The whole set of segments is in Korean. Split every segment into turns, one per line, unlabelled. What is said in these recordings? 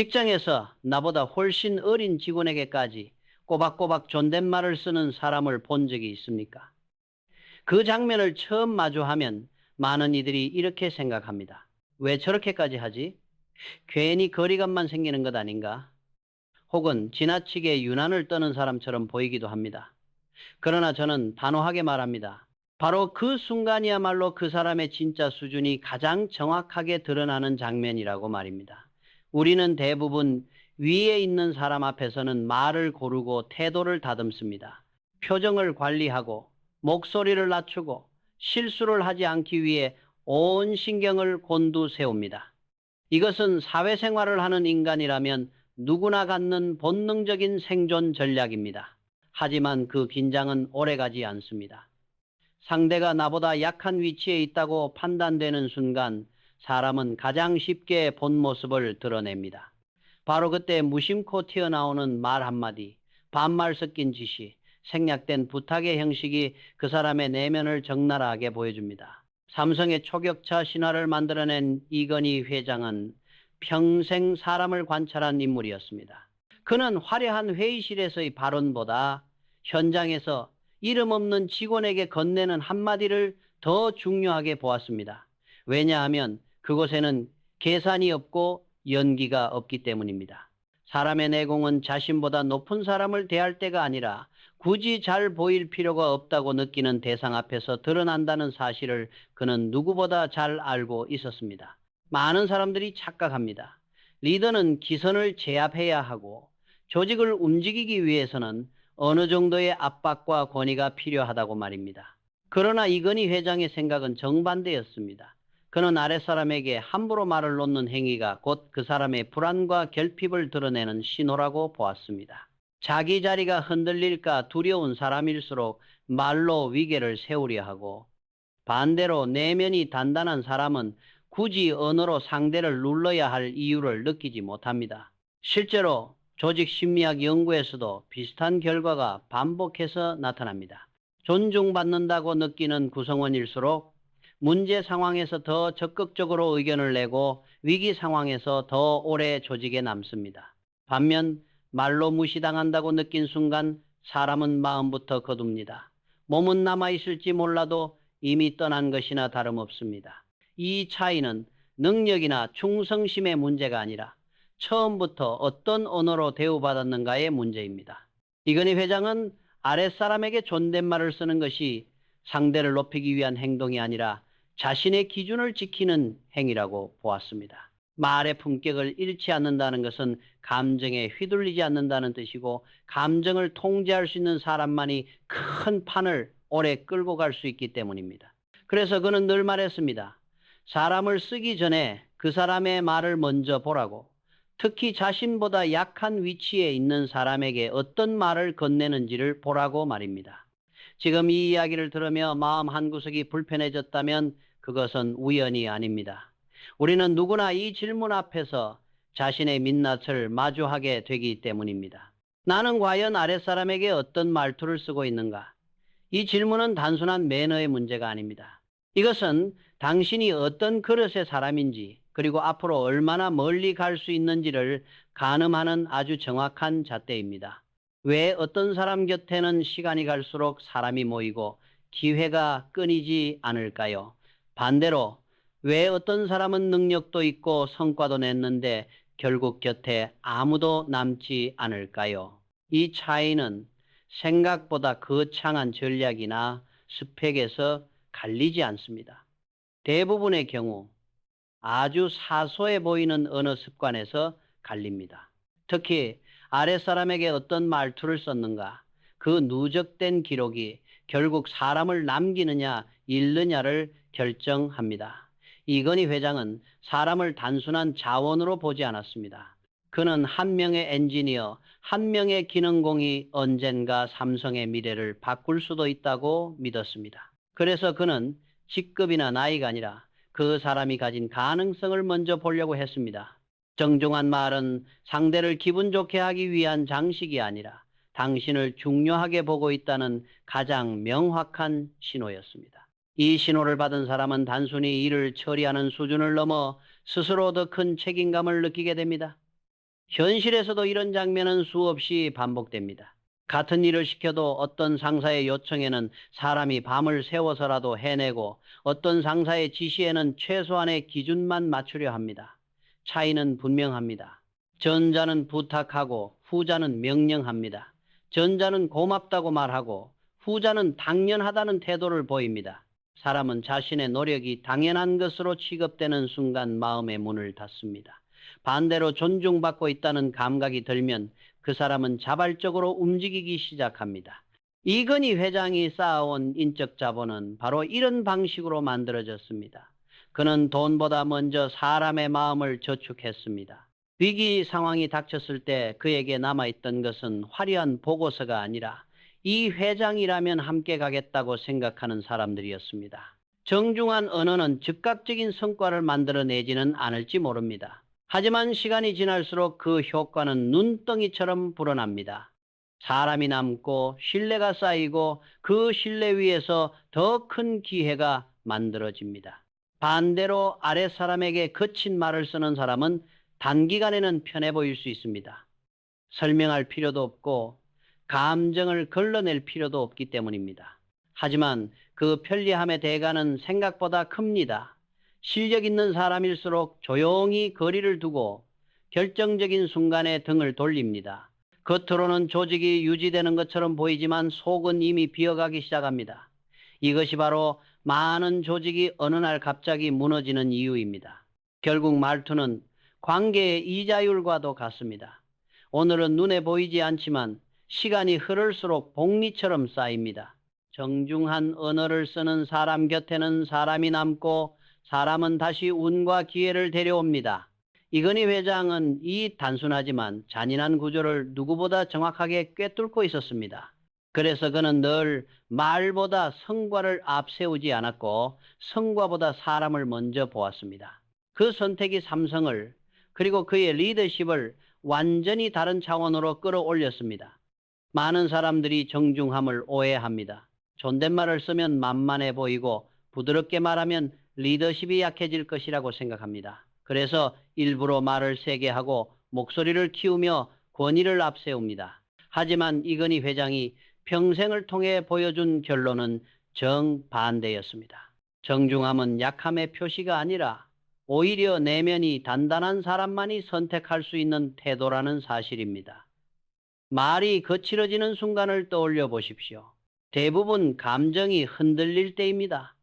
직장에서 나보다 훨씬 어린 직원에게까지 꼬박꼬박 존댓말을 쓰는 사람을 본 적이 있습니까? 그 장면을 처음 마주하면 많은 이들이 이렇게 생각합니다. 왜 저렇게까지 하지? 괜히 거리감만 생기는 것 아닌가? 혹은 지나치게 유난을 떠는 사람처럼 보이기도 합니다. 그러나 저는 단호하게 말합니다. 바로 그 순간이야말로 그 사람의 진짜 수준이 가장 정확하게 드러나는 장면이라고 말입니다. 우리는 대부분 위에 있는 사람 앞에서는 말을 고르고 태도를 다듬습니다. 표정을 관리하고 목소리를 낮추고 실수를 하지 않기 위해 온 신경을 곤두세웁니다. 이것은 사회생활을 하는 인간이라면 누구나 갖는 본능적인 생존 전략입니다. 하지만 그 긴장은 오래가지 않습니다. 상대가 나보다 약한 위치에 있다고 판단되는 순간 사람은 가장 쉽게 본 모습을 드러냅니다. 바로 그때 무심코 튀어나오는 말 한마디, 반말 섞인 지시, 생략된 부탁의 형식이 그 사람의 내면을 적나라하게 보여줍니다. 삼성의 초격차 신화를 만들어낸 이건희 회장은 평생 사람을 관찰한 인물이었습니다. 그는 화려한 회의실에서의 발언보다 현장에서 이름 없는 직원에게 건네는 한마디를 더 중요하게 보았습니다. 왜냐하면 그곳에는 계산이 없고 연기가 없기 때문입니다. 사람의 내공은 자신보다 높은 사람을 대할 때가 아니라 굳이 잘 보일 필요가 없다고 느끼는 대상 앞에서 드러난다는 사실을 그는 누구보다 잘 알고 있었습니다. 많은 사람들이 착각합니다. 리더는 기선을 제압해야 하고 조직을 움직이기 위해서는 어느 정도의 압박과 권위가 필요하다고 말입니다. 그러나 이건희 회장의 생각은 정반대였습니다. 그는 아랫사람에게 함부로 말을 놓는 행위가 곧 그 사람의 불안과 결핍을 드러내는 신호라고 보았습니다. 자기 자리가 흔들릴까 두려운 사람일수록 말로 위계를 세우려 하고, 반대로 내면이 단단한 사람은 굳이 언어로 상대를 눌러야 할 이유를 느끼지 못합니다. 실제로 조직 심리학 연구에서도 비슷한 결과가 반복해서 나타납니다. 존중받는다고 느끼는 구성원일수록 문제 상황에서 더 적극적으로 의견을 내고 위기 상황에서 더 오래 조직에 남습니다. 반면 말로 무시당한다고 느낀 순간 사람은 마음부터 거둡니다. 몸은 남아있을지 몰라도 이미 떠난 것이나 다름없습니다. 이 차이는 능력이나 충성심의 문제가 아니라 처음부터 어떤 언어로 대우받았는가의 문제입니다. 이건희 회장은 아랫사람에게 존댓말을 쓰는 것이 상대를 높이기 위한 행동이 아니라 자신의 기준을 지키는 행위라고 보았습니다. 말의 품격을 잃지 않는다는 것은 감정에 휘둘리지 않는다는 뜻이고, 감정을 통제할 수 있는 사람만이 큰 판을 오래 끌고 갈 수 있기 때문입니다. 그래서 그는 늘 말했습니다. 사람을 쓰기 전에 그 사람의 말을 먼저 보라고. 특히 자신보다 약한 위치에 있는 사람에게 어떤 말을 건네는지를 보라고 말입니다. 지금 이 이야기를 들으며 마음 한구석이 불편해졌다면 그것은 우연이 아닙니다. 우리는 누구나 이 질문 앞에서 자신의 민낯을 마주하게 되기 때문입니다. 나는 과연 아랫사람에게 어떤 말투를 쓰고 있는가? 이 질문은 단순한 매너의 문제가 아닙니다. 이것은 당신이 어떤 그릇의 사람인지, 그리고 앞으로 얼마나 멀리 갈 수 있는지를 가늠하는 아주 정확한 잣대입니다. 왜 어떤 사람 곁에는 시간이 갈수록 사람이 모이고 기회가 끊이지 않을까요? 반대로 왜 어떤 사람은 능력도 있고 성과도 냈는데 결국 곁에 아무도 남지 않을까요? 이 차이는 생각보다 거창한 전략이나 스펙에서 갈리지 않습니다. 대부분의 경우 아주 사소해 보이는 언어 습관에서 갈립니다. 특히 아랫사람에게 어떤 말투를 썼는가, 그 누적된 기록이 결국 사람을 남기느냐 잃느냐를 결정합니다. 이건희 회장은 사람을 단순한 자원으로 보지 않았습니다. 그는 한 명의 엔지니어, 한 명의 기능공이 언젠가 삼성의 미래를 바꿀 수도 있다고 믿었습니다. 그래서 그는 직급이나 나이가 아니라 그 사람이 가진 가능성을 먼저 보려고 했습니다. 정중한 말은 상대를 기분 좋게 하기 위한 장식이 아니라 당신을 중요하게 보고 있다는 가장 명확한 신호였습니다. 이 신호를 받은 사람은 단순히 일을 처리하는 수준을 넘어 스스로 더 큰 책임감을 느끼게 됩니다. 현실에서도 이런 장면은 수없이 반복됩니다. 같은 일을 시켜도 어떤 상사의 요청에는 사람이 밤을 새워서라도 해내고 어떤 상사의 지시에는 최소한의 기준만 맞추려 합니다. 차이는 분명합니다. 전자는 부탁하고 후자는 명령합니다. 전자는 고맙다고 말하고 후자는 당연하다는 태도를 보입니다. 사람은 자신의 노력이 당연한 것으로 취급되는 순간 마음의 문을 닫습니다. 반대로 존중받고 있다는 감각이 들면 그 사람은 자발적으로 움직이기 시작합니다. 이건희 회장이 쌓아온 인적 자본은 바로 이런 방식으로 만들어졌습니다. 그는 돈보다 먼저 사람의 마음을 저축했습니다. 위기 상황이 닥쳤을 때 그에게 남아있던 것은 화려한 보고서가 아니라 이 회장이라면 함께 가겠다고 생각하는 사람들이었습니다. 정중한 언어는 즉각적인 성과를 만들어내지는 않을지 모릅니다. 하지만 시간이 지날수록 그 효과는 눈덩이처럼 불어납니다. 사람이 남고 신뢰가 쌓이고 그 신뢰 위에서 더 큰 기회가 만들어집니다. 반대로 아랫사람에게 거친 말을 쓰는 사람은 단기간에는 편해 보일 수 있습니다. 설명할 필요도 없고 감정을 걸러낼 필요도 없기 때문입니다. 하지만 그 편리함의 대가는 생각보다 큽니다. 실력 있는 사람일수록 조용히 거리를 두고 결정적인 순간에 등을 돌립니다. 겉으로는 조직이 유지되는 것처럼 보이지만 속은 이미 비어가기 시작합니다. 이것이 바로 많은 조직이 어느 날 갑자기 무너지는 이유입니다. 결국 말투는 관계의 이자율과도 같습니다. 오늘은 눈에 보이지 않지만 시간이 흐를수록 복리처럼 쌓입니다. 정중한 언어를 쓰는 사람 곁에는 사람이 남고 사람은 다시 운과 기회를 데려옵니다. 이건희 회장은 이 단순하지만 잔인한 구조를 누구보다 정확하게 꿰뚫고 있었습니다. 그래서 그는 늘 말보다 성과를 앞세우지 않았고 성과보다 사람을 먼저 보았습니다. 그 선택이 삼성을 그리고 그의 리더십을 완전히 다른 차원으로 끌어올렸습니다. 많은 사람들이 정중함을 오해합니다. 존댓말을 쓰면 만만해 보이고 부드럽게 말하면 리더십이 약해질 것이라고 생각합니다. 그래서 일부러 말을 세게 하고 목소리를 키우며 권위를 앞세웁니다. 하지만 이건희 회장이 평생을 통해 보여준 결론은 정반대였습니다. 정중함은 약함의 표시가 아니라 오히려 내면이 단단한 사람만이 선택할 수 있는 태도라는 사실입니다. 말이 거칠어지는 순간을 떠올려 보십시오. 대부분 감정이 흔들릴 때입니다.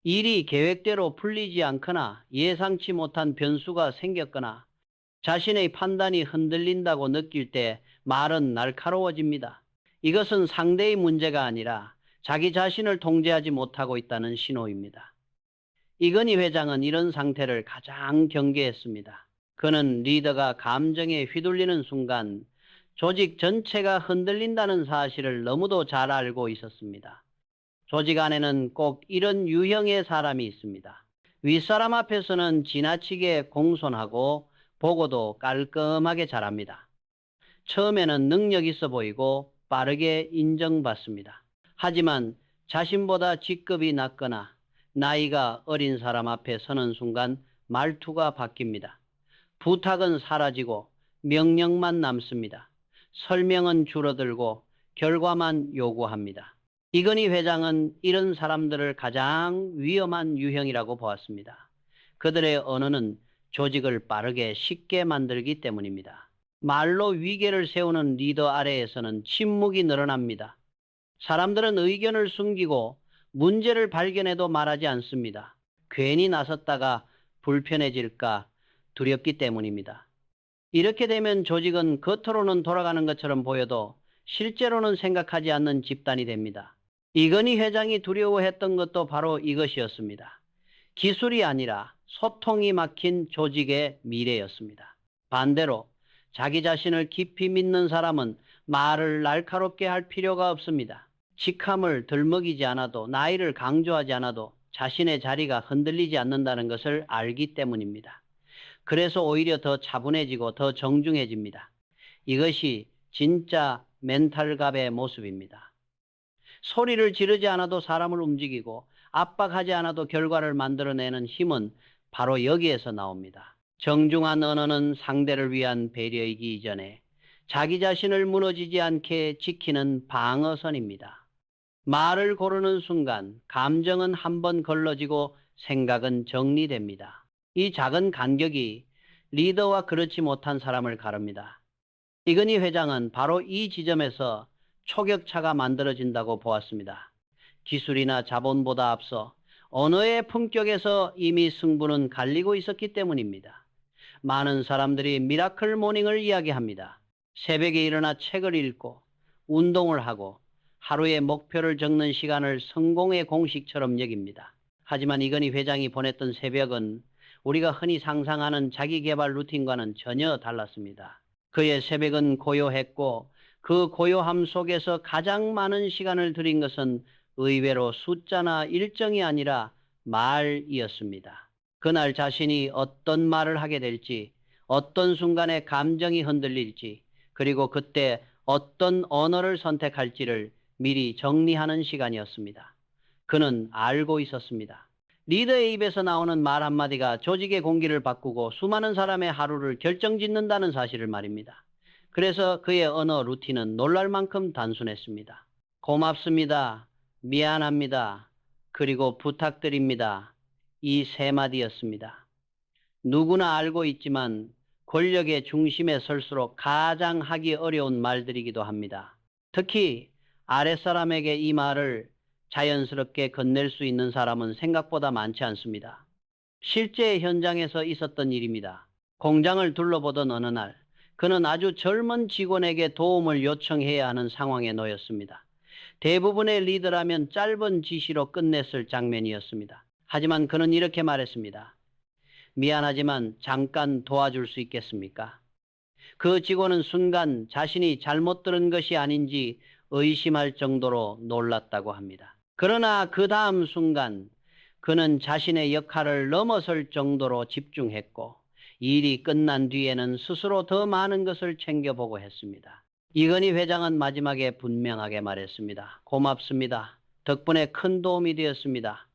일이 계획대로 풀리지 않거나 예상치 못한 변수가 생겼거나 자신의 판단이 흔들린다고 느낄 때 말은 날카로워집니다. 이것은 상대의 문제가 아니라 자기 자신을 통제하지 못하고 있다는 신호입니다. 이건희 회장은 이런 상태를 가장 경계했습니다. 그는 리더가 감정에 휘둘리는 순간 조직 전체가 흔들린다는 사실을 너무도 잘 알고 있었습니다. 조직 안에는 꼭 이런 유형의 사람이 있습니다. 윗사람 앞에서는 지나치게 공손하고 보고도 깔끔하게 잘합니다. 처음에는 능력 있어 보이고 빠르게 인정받습니다. 하지만 자신보다 직급이 낮거나 나이가 어린 사람 앞에 서는 순간 말투가 바뀝니다. 부탁은 사라지고 명령만 남습니다. 설명은 줄어들고 결과만 요구합니다. 이건희 회장은 이런 사람들을 가장 위험한 유형이라고 보았습니다. 그들의 언어는 조직을 빠르게 쉽게 만들기 때문입니다. 말로 위계를 세우는 리더 아래에서는 침묵이 늘어납니다. 사람들은 의견을 숨기고 문제를 발견해도 말하지 않습니다. 괜히 나섰다가 불편해질까 두렵기 때문입니다. 이렇게 되면 조직은 겉으로는 돌아가는 것처럼 보여도 실제로는 생각하지 않는 집단이 됩니다. 이건희 회장이 두려워했던 것도 바로 이것이었습니다. 기술이 아니라 소통이 막힌 조직의 미래였습니다. 반대로 자기 자신을 깊이 믿는 사람은 말을 날카롭게 할 필요가 없습니다. 직함을 들먹이지 않아도 나이를 강조하지 않아도 자신의 자리가 흔들리지 않는다는 것을 알기 때문입니다. 그래서 오히려 더 차분해지고 더 정중해집니다. 이것이 진짜 멘탈갑의 모습입니다. 소리를 지르지 않아도 사람을 움직이고 압박하지 않아도 결과를 만들어내는 힘은 바로 여기에서 나옵니다. 정중한 언어는 상대를 위한 배려이기 이전에 자기 자신을 무너지지 않게 지키는 방어선입니다. 말을 고르는 순간 감정은 한번 걸러지고 생각은 정리됩니다. 이 작은 간격이 리더와 그렇지 못한 사람을 가릅니다. 이건희 회장은 바로 이 지점에서 초격차가 만들어진다고 보았습니다. 기술이나 자본보다 앞서 언어의 품격에서 이미 승부는 갈리고 있었기 때문입니다. 많은 사람들이 미라클 모닝을 이야기합니다. 새벽에 일어나 책을 읽고 운동을 하고 하루의 목표를 적는 시간을 성공의 공식처럼 여깁니다. 하지만 이건희 회장이 보냈던 새벽은 우리가 흔히 상상하는 자기계발 루틴과는 전혀 달랐습니다. 그의 새벽은 고요했고 그 고요함 속에서 가장 많은 시간을 들인 것은 의외로 숫자나 일정이 아니라 말이었습니다. 그날 자신이 어떤 말을 하게 될지, 어떤 순간에 감정이 흔들릴지, 그리고 그때 어떤 언어를 선택할지를 미리 정리하는 시간이었습니다. 그는 알고 있었습니다. 리더의 입에서 나오는 말 한마디가 조직의 공기를 바꾸고 수많은 사람의 하루를 결정짓는다는 사실을 말입니다. 그래서 그의 언어 루틴은 놀랄 만큼 단순했습니다. 고맙습니다. 미안합니다. 그리고 부탁드립니다. 이 세 마디였습니다. 누구나 알고 있지만 권력의 중심에 설수록 가장 하기 어려운 말들이기도 합니다. 특히 아랫사람에게 이 말을 자연스럽게 건넬 수 있는 사람은 생각보다 많지 않습니다. 실제 현장에서 있었던 일입니다. 공장을 둘러보던 어느 날, 그는 아주 젊은 직원에게 도움을 요청해야 하는 상황에 놓였습니다. 대부분의 리더라면 짧은 지시로 끝냈을 장면이었습니다. 하지만 그는 이렇게 말했습니다. 미안하지만 잠깐 도와줄 수 있겠습니까? 그 직원은 순간 자신이 잘못 들은 것이 아닌지 의심할 정도로 놀랐다고 합니다. 그러나 그 다음 순간 그는 자신의 역할을 넘어설 정도로 집중했고 일이 끝난 뒤에는 스스로 더 많은 것을 챙겨보고 했습니다. 이건희 회장은 마지막에 분명하게 말했습니다. 고맙습니다. 덕분에 큰 도움이 되었습니다.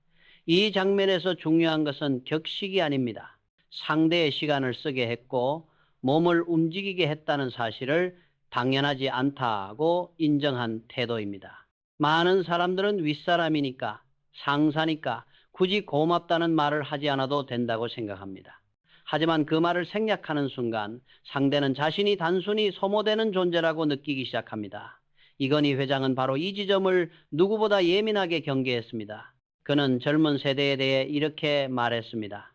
이 장면에서 중요한 것은 격식이 아닙니다. 상대의 시간을 쓰게 했고 몸을 움직이게 했다는 사실을 당연하지 않다고 인정한 태도입니다. 많은 사람들은 윗사람이니까, 상사니까 굳이 고맙다는 말을 하지 않아도 된다고 생각합니다. 하지만 그 말을 생략하는 순간 상대는 자신이 단순히 소모되는 존재라고 느끼기 시작합니다. 이건희 회장은 바로 이 지점을 누구보다 예민하게 경계했습니다. 그는 젊은 세대에 대해 이렇게 말했습니다.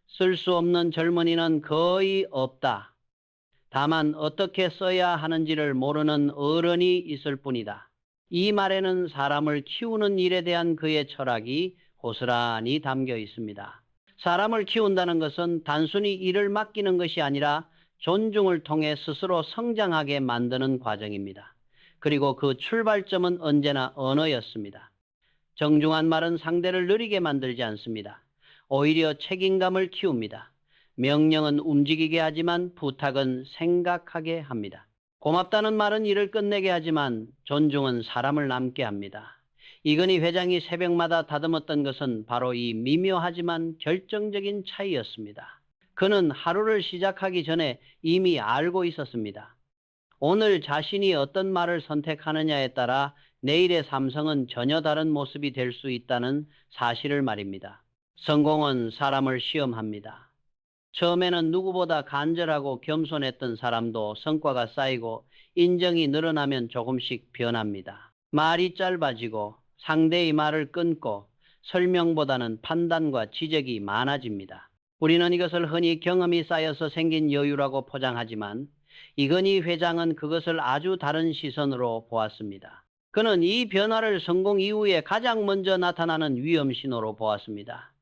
쓸 수 없는 젊은이는 거의 없다. 다만 어떻게 써야 하는지를 모르는 어른이 있을 뿐이다. 이 말에는 사람을 키우는 일에 대한 그의 철학이 고스란히 담겨 있습니다. 사람을 키운다는 것은 단순히 일을 맡기는 것이 아니라 존중을 통해 스스로 성장하게 만드는 과정입니다. 그리고 그 출발점은 언제나 언어였습니다. 정중한 말은 상대를 느리게 만들지 않습니다. 오히려 책임감을 키웁니다. 명령은 움직이게 하지만 부탁은 생각하게 합니다. 고맙다는 말은 일을 끝내게 하지만 존중은 사람을 남게 합니다. 이건희 회장이 새벽마다 다듬었던 것은 바로 이 미묘하지만 결정적인 차이였습니다. 그는 하루를 시작하기 전에 이미 알고 있었습니다. 오늘 자신이 어떤 말을 선택하느냐에 따라 내일의 삼성은 전혀 다른 모습이 될 수 있다는 사실을 말입니다. 성공은 사람을 시험합니다. 처음에는 누구보다 간절하고 겸손했던 사람도 성과가 쌓이고 인정이 늘어나면 조금씩 변합니다. 말이 짧아지고 상대의 말을 끊고 설명보다는 판단과 지적이 많아집니다. 우리는 이것을 흔히 경험이 쌓여서 생긴 여유라고 포장하지만 이건희 회장은 그것을 아주 다른 시선으로 보았습니다. 그는 이 변화를 성공 이후에 가장 먼저 나타나는 위험 신호로 보았습니다.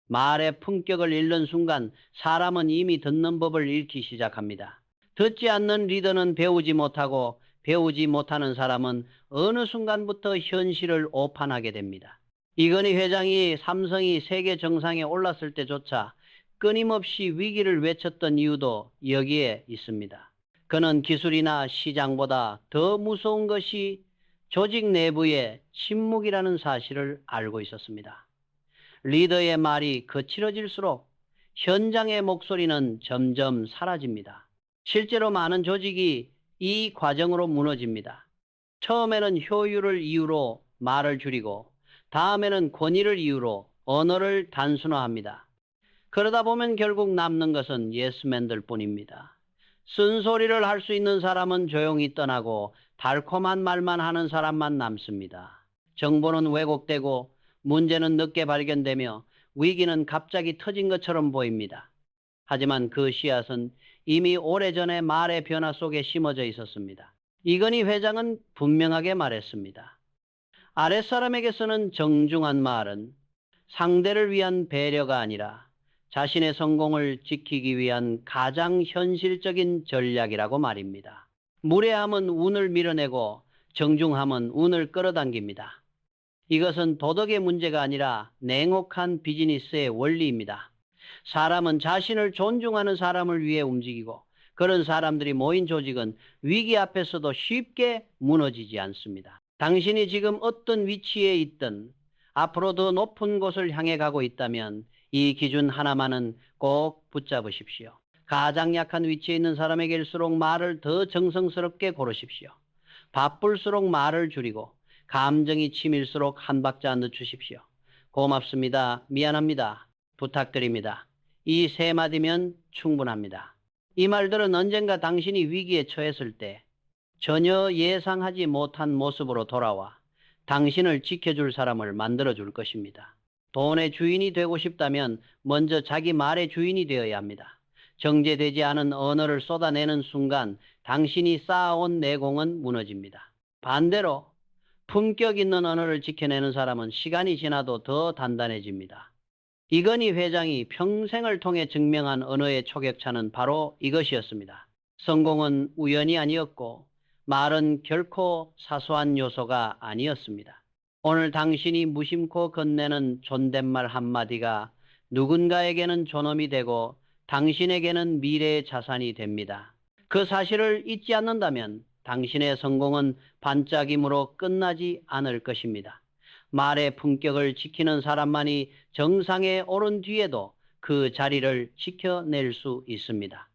말의 품격을 잃는 순간 사람은 이미 듣는 법을 잃기 시작합니다. 듣지 않는 리더는 배우지 못하고 배우지 못하는 사람은 어느 순간부터 현실을 오판하게 됩니다. 이건희 회장이 삼성이 세계 정상에 올랐을 때조차 끊임없이 위기를 외쳤던 이유도 여기에 있습니다. 그는 기술이나 시장보다 더 무서운 것이 조직 내부의 침묵이라는 사실을 알고 있었습니다. 리더의 말이 거칠어질수록 현장의 목소리는 점점 사라집니다. 실제로 많은 조직이 이 과정으로 무너집니다. 처음에는 효율을 이유로 말을 줄이고 다음에는 권위를 이유로 언어를 단순화합니다. 그러다 보면 결국 남는 것은 예스맨들 뿐입니다. 쓴소리를 할 수 있는 사람은 조용히 떠나고 달콤한 말만 하는 사람만 남습니다. 정보는 왜곡되고 문제는 늦게 발견되며 위기는 갑자기 터진 것처럼 보입니다. 하지만 그 씨앗은 이미 오래전에 말의 변화 속에 심어져 있었습니다. 이건희 회장은 분명하게 말했습니다. 아랫사람에게 쓰는 정중한 말은 상대를 위한 배려가 아니라 자신의 성공을 지키기 위한 가장 현실적인 전략이라고 말입니다. 무례함은 운을 밀어내고 정중함은 운을 끌어당깁니다. 이것은 도덕의 문제가 아니라 냉혹한 비즈니스의 원리입니다. 사람은 자신을 존중하는 사람을 위해 움직이고 그런 사람들이 모인 조직은 위기 앞에서도 쉽게 무너지지 않습니다. 당신이 지금 어떤 위치에 있든 앞으로 더 높은 곳을 향해 가고 있다면 이 기준 하나만은 꼭 붙잡으십시오. 가장 약한 위치에 있는 사람에게일수록 말을 더 정성스럽게 고르십시오. 바쁠수록 말을 줄이고 감정이 치밀수록 한 박자 늦추십시오. 고맙습니다. 미안합니다. 부탁드립니다. 이 세 마디면 충분합니다. 이 말들은 언젠가 당신이 위기에 처했을 때 전혀 예상하지 못한 모습으로 돌아와 당신을 지켜줄 사람을 만들어줄 것입니다. 돈의 주인이 되고 싶다면 먼저 자기 말의 주인이 되어야 합니다. 정제되지 않은 언어를 쏟아내는 순간 당신이 쌓아온 내공은 무너집니다. 반대로 품격 있는 언어를 지켜내는 사람은 시간이 지나도 더 단단해집니다. 이건희 회장이 평생을 통해 증명한 언어의 초격차는 바로 이것이었습니다. 성공은 우연이 아니었고 말은 결코 사소한 요소가 아니었습니다. 오늘 당신이 무심코 건네는 존댓말 한마디가 누군가에게는 존엄이 되고 당신에게는 미래의 자산이 됩니다. 그 사실을 잊지 않는다면 당신의 성공은 반짝임으로 끝나지 않을 것입니다. 말의 품격을 지키는 사람만이 정상에 오른 뒤에도 그 자리를 지켜낼 수 있습니다.